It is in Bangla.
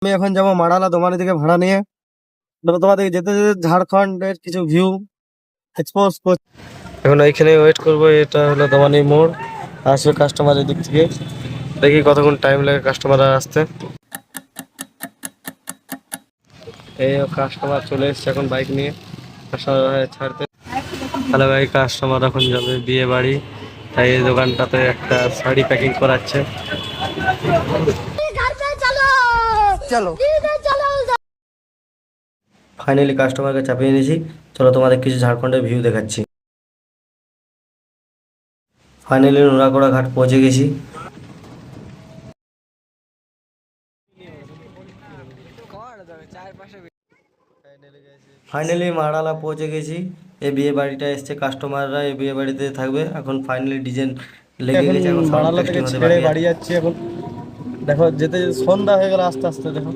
আমি এখন যাবো মাড়ালা দোমানি থেকে ভাড়া নিয়ে। তোমাদেরকে যেতে যেতে ঝাড়খণ্ডের কিছু ভিউ এক্সপোজ করছি। এখন এইখানে ওয়েট করবো। এটা হলো দোমানি মোড়। আসবে কাস্টমারের দিক থেকে, দেখি কতক্ষণ টাইম লাগে কাস্টমার আসতে। এই কাস্টমার চলে এসছে এখন বাইক নিয়ে কাস্টমার ছাড়তে। তাহলে ভাই কাস্টমার এখন যাবে বিয়ে বাড়ি, তাই এই দোকানটাতে একটা শাড়ি প্যাকিং করাচ্ছে। চলো ফাইনালি কাস্টমারকে চাপিয়ে নিয়েছি। চলো তোমাদের কিছু ঝাড়খণ্ডের ভিউ দেখাচ্ছি। ফাইনালি নোনাকোড়া ঘাট পৌঁছে গেছি। ফাইনালি মাড়ালা পৌঁছে গেছি। এই বিয়ে বাড়িটা এসছে, কাস্টমাররা এই বিয়ে বাড়িতে থাকবে। এখন ফাইনালি ডিজাইন লেগে গেছে, এখন মাড়ালা থেকে ছেড়ে বাড়ি যাচ্ছি। এখন দেখো যেতে সন্ধ্যা হয়ে গেল আস্তে আস্তে। দেখো